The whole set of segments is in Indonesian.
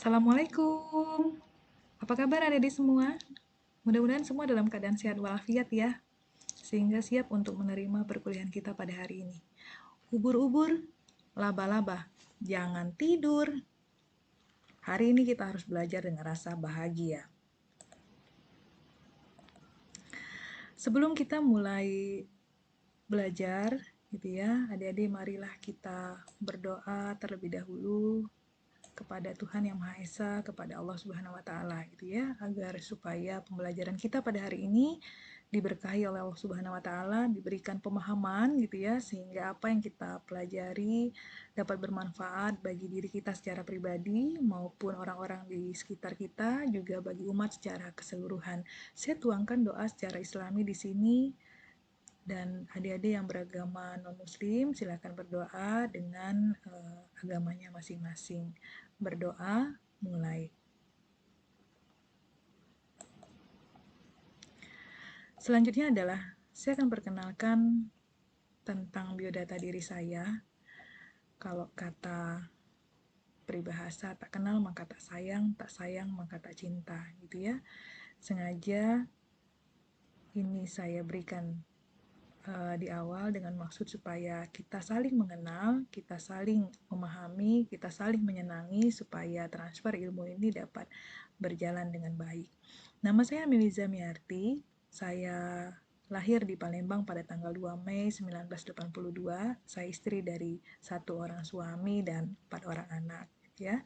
Assalamualaikum. Apa kabar adik-adik semua? Mudah-mudahan semua dalam keadaan sehat walafiat ya, sehingga siap untuk menerima perkuliahan kita pada hari ini. Ubur-ubur, laba-laba, jangan tidur. Hari ini kita harus belajar dengan rasa bahagia. Sebelum kita mulai belajar, gitu ya, adik-adik marilah kita berdoa terlebih dahulu kepada Tuhan Yang Maha Esa, kepada Allah Subhanahu wa taala gitu ya, agar supaya pembelajaran kita pada hari ini diberkahi oleh Allah Subhanahu wa taala, diberikan pemahaman gitu ya, sehingga apa yang kita pelajari dapat bermanfaat bagi diri kita secara pribadi maupun orang-orang di sekitar kita, juga bagi umat secara keseluruhan. Saya tuangkan doa secara Islami di sini, dan adik-adik yang beragama non-muslim silakan berdoa dengan agamanya masing-masing. Berdoa, mulai. Selanjutnya adalah saya akan perkenalkan tentang biodata diri saya. Kalau kata peribahasa, tak kenal maka tak sayang maka tak cinta, gitu ya. Sengaja ini saya berikan di awal dengan maksud supaya kita saling mengenal, kita saling memahami, kita saling menyenangi supaya transfer ilmu ini dapat berjalan dengan baik. Nama saya Miliza Miarti, saya lahir di Palembang pada tanggal 2 Mei 1982. Saya istri dari 1 orang suami dan 4 orang anak, ya.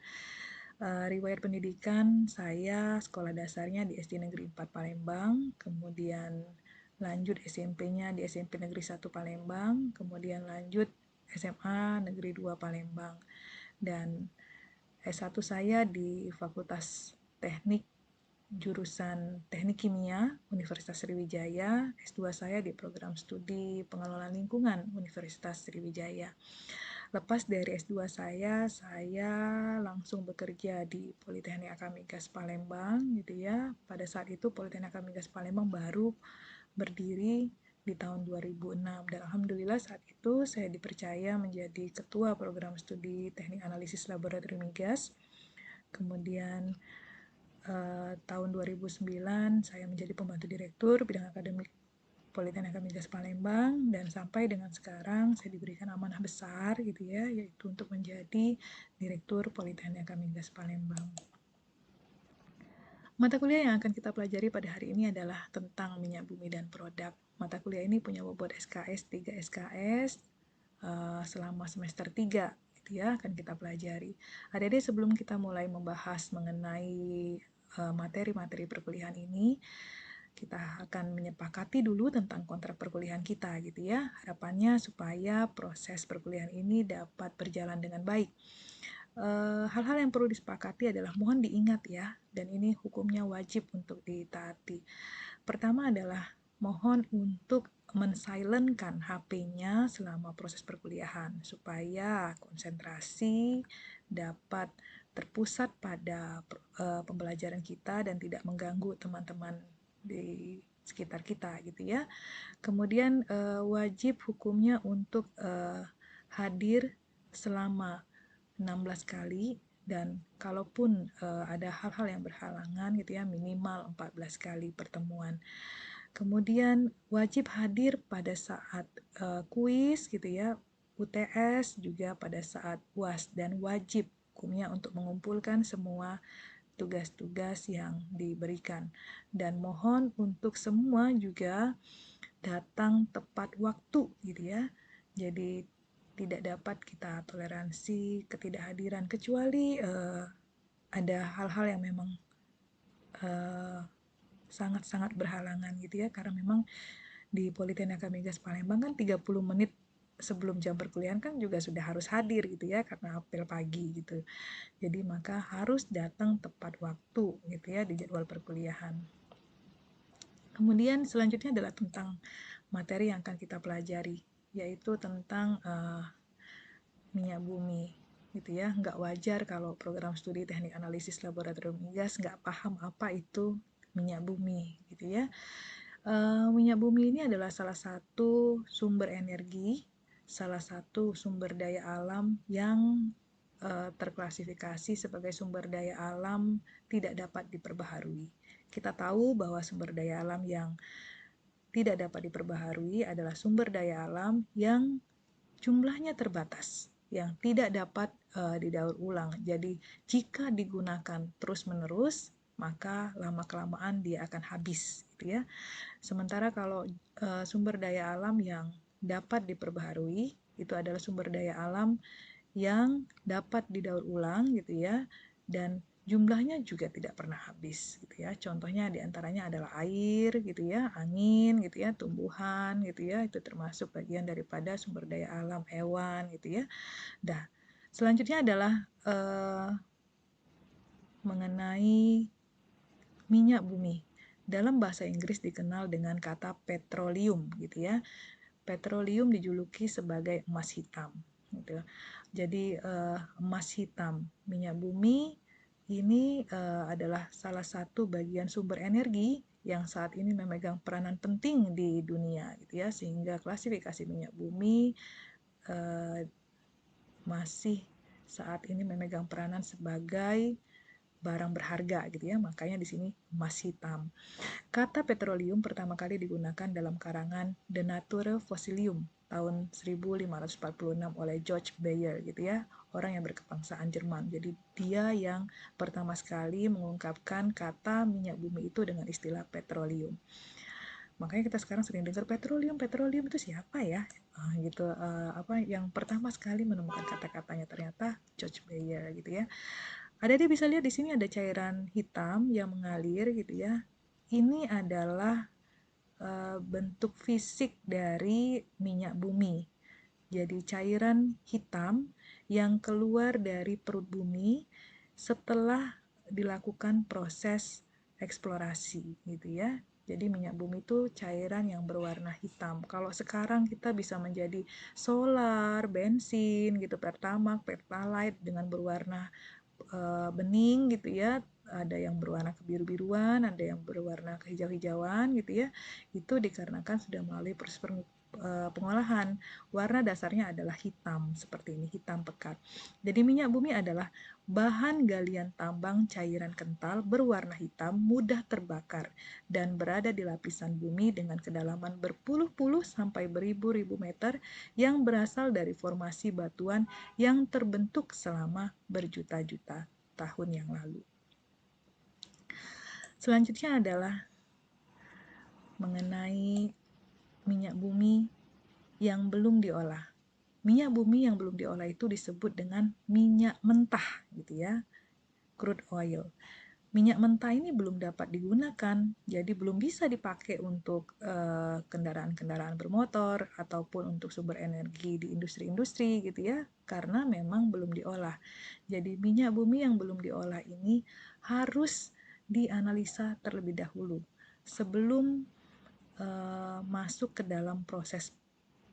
Riwayat pendidikan saya sekolah dasarnya di SD Negeri 4 Palembang, kemudian lanjut SMP-nya di SMP Negeri 1 Palembang, kemudian lanjut SMA Negeri 2 Palembang, dan S1 saya di Fakultas Teknik jurusan Teknik Kimia Universitas Sriwijaya, S2 saya di program studi Pengelolaan Lingkungan Universitas Sriwijaya. Lepas dari S2 saya langsung bekerja di Politeknik Akamigas Palembang gitu ya. Pada saat itu Politeknik Akamigas Palembang baru berdiri di tahun 2006, dan alhamdulillah saat itu saya dipercaya menjadi ketua program studi Teknik Analisis Laboratorium Migas. Kemudian tahun 2009 saya menjadi pembantu direktur bidang akademik Politeknik Akamigas Palembang, dan sampai dengan sekarang saya diberikan amanah besar gitu ya, yaitu untuk menjadi direktur Politeknik Akamigas Palembang. Mata kuliah yang akan kita pelajari pada hari ini adalah tentang minyak bumi dan produk. Mata kuliah ini punya bobot SKS 3 SKS selama semester 3 gitu ya, akan kita pelajari. Adik-adik, sebelum kita mulai membahas mengenai materi-materi perkuliahan ini, kita akan menyepakati dulu tentang kontrak perkuliahan kita gitu ya. Harapannya supaya proses perkuliahan ini dapat berjalan dengan baik. Hal-hal yang perlu disepakati adalah mohon diingat ya, dan ini hukumnya wajib untuk ditaati. Pertama adalah mohon untuk men-silentkan HP-nya selama proses perkuliahan supaya konsentrasi dapat terpusat pada pembelajaran kita dan tidak mengganggu teman-teman di sekitar kita gitu ya. Kemudian wajib hukumnya untuk hadir selama 16 kali, dan kalaupun ada hal-hal yang berhalangan gitu ya, minimal 14 kali pertemuan. Kemudian wajib hadir pada saat kuis gitu ya, UTS, juga pada saat UAS, dan wajib hukumnya untuk mengumpulkan semua tugas-tugas yang diberikan. Dan mohon untuk semua juga datang tepat waktu gitu ya. Jadi tidak dapat kita toleransi ketidakhadiran, kecuali ada hal-hal yang memang sangat-sangat berhalangan gitu ya, karena memang di Politeknik Akamigas Palembang kan 30 menit sebelum jam perkuliahan kan juga sudah harus hadir gitu ya, karena apel pagi gitu. Jadi maka harus datang tepat waktu gitu ya di jadwal perkuliahan. Kemudian selanjutnya adalah tentang materi yang akan kita pelajari, yaitu tentang minyak bumi gitu ya. Nggak wajar kalau program studi teknik analisis laboratorium migas nggak paham apa itu minyak bumi gitu ya. Minyak bumi ini adalah salah satu sumber energi, salah satu sumber daya alam yang terklasifikasi sebagai sumber daya alam tidak dapat diperbaharui. Kita tahu bahwa sumber daya alam yang tidak dapat diperbaharui adalah sumber daya alam yang jumlahnya terbatas, yang tidak dapat didaur ulang. Jadi jika digunakan terus-menerus, maka lama-kelamaan dia akan habis, gitu ya. Sementara kalau sumber daya alam yang dapat diperbaharui, itu adalah sumber daya alam yang dapat didaur ulang, gitu ya, dan jumlahnya juga tidak pernah habis, gitu ya. Contohnya diantaranya adalah air, gitu ya, angin, gitu ya, tumbuhan, gitu ya, itu termasuk bagian daripada sumber daya alam, hewan, gitu ya. Nah, selanjutnya adalah mengenai minyak bumi. Dalam bahasa Inggris dikenal dengan kata petroleum, gitu ya. Petroleum dijuluki sebagai emas hitam, gitu. Jadi emas hitam, minyak bumi ini adalah salah satu bagian sumber energi yang saat ini memegang peranan penting di dunia, gitu ya, sehingga klasifikasi minyak bumi masih saat ini memegang peranan sebagai barang berharga, gitu ya. Makanya di sini emas hitam. Kata petroleum pertama kali digunakan dalam karangan De Natura Fossilium tahun 1546 oleh George Bayer, gitu ya, orang yang berkebangsaan Jerman. Jadi dia yang pertama sekali mengungkapkan kata minyak bumi itu dengan istilah petroleum. Makanya kita sekarang sering dengar petroleum itu siapa ya? Gitu, apa yang pertama sekali menemukan kata-katanya ternyata George Bayer, gitu ya. Dia bisa lihat di sini ada cairan hitam yang mengalir, gitu ya. Ini adalah bentuk fisik dari minyak bumi. Jadi cairan hitam yang keluar dari perut bumi setelah dilakukan proses eksplorasi, gitu ya. Jadi minyak bumi itu cairan yang berwarna hitam. Kalau sekarang kita bisa menjadi solar, bensin, gitu, pertamax, pertalite dengan berwarna bening, gitu ya. Ada yang berwarna kebiru-biruan, ada yang berwarna kehijau-hijauan, gitu ya. Itu dikarenakan sudah melalui proses pengolahan. Warna dasarnya adalah hitam seperti ini, hitam pekat. Jadi minyak bumi adalah bahan galian tambang cairan kental berwarna hitam, mudah terbakar dan berada di lapisan bumi dengan kedalaman berpuluh-puluh sampai beribu-ribu meter yang berasal dari formasi batuan yang terbentuk selama berjuta-juta tahun yang lalu. Selanjutnya adalah mengenai minyak bumi yang belum diolah. Minyak bumi yang belum diolah itu disebut dengan minyak mentah, gitu ya, crude oil. Minyak mentah ini belum dapat digunakan, jadi belum bisa dipakai untuk kendaraan-kendaraan bermotor ataupun untuk sumber energi di industri-industri, gitu ya, karena memang belum diolah. Jadi minyak bumi yang belum diolah ini harus dianalisa terlebih dahulu sebelum masuk ke dalam proses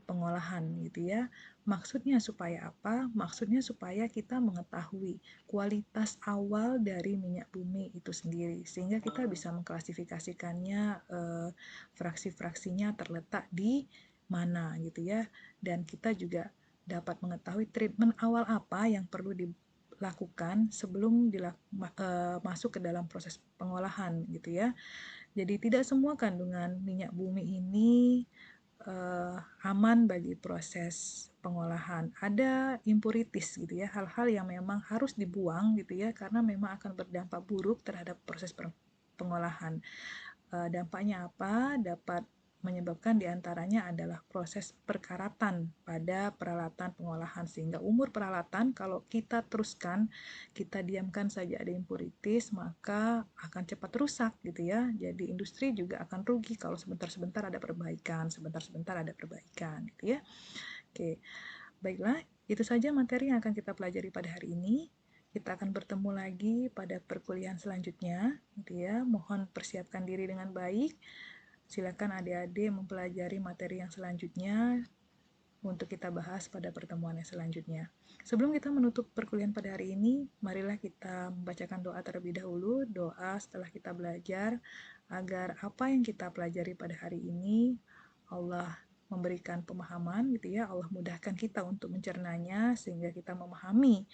pengolahan, gitu ya. Maksudnya supaya apa? Maksudnya supaya kita mengetahui kualitas awal dari minyak bumi itu sendiri, sehingga kita bisa mengklasifikasikannya, fraksi-fraksinya terletak di mana, gitu ya. Dan kita juga dapat mengetahui treatment awal apa yang perlu dilakukan sebelum masuk ke dalam proses pengolahan, gitu ya. Jadi tidak semua kandungan minyak bumi ini aman bagi proses pengolahan. Ada impurities, gitu ya, hal-hal yang memang harus dibuang, gitu ya, karena memang akan berdampak buruk terhadap proses pengolahan. Dampaknya apa? Dapat menyebabkan diantaranya adalah proses perkaratan pada peralatan pengolahan, sehingga umur peralatan kalau kita teruskan, kita diamkan saja ada impurities, maka akan cepat rusak, gitu ya. Jadi industri juga akan rugi kalau sebentar-sebentar ada perbaikan, sebentar-sebentar ada perbaikan, gitu ya. Oke, baiklah, itu saja materi yang akan kita pelajari pada hari ini. Kita akan bertemu lagi pada perkuliahan selanjutnya, gitu ya. Mohon persiapkan diri dengan baik. Silakan adik-adik mempelajari materi yang selanjutnya untuk kita bahas pada pertemuan yang selanjutnya. Sebelum kita menutup perkuliahan pada hari ini, marilah kita membacakan doa terlebih dahulu. Doa setelah kita belajar agar apa yang kita pelajari pada hari ini Allah memberikan pemahaman, gitu ya. Allah mudahkan kita untuk mencernanya sehingga kita memahami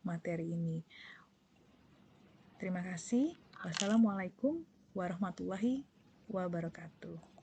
materi ini. Terima kasih. Wassalamualaikum warahmatullahi wabarakatuh.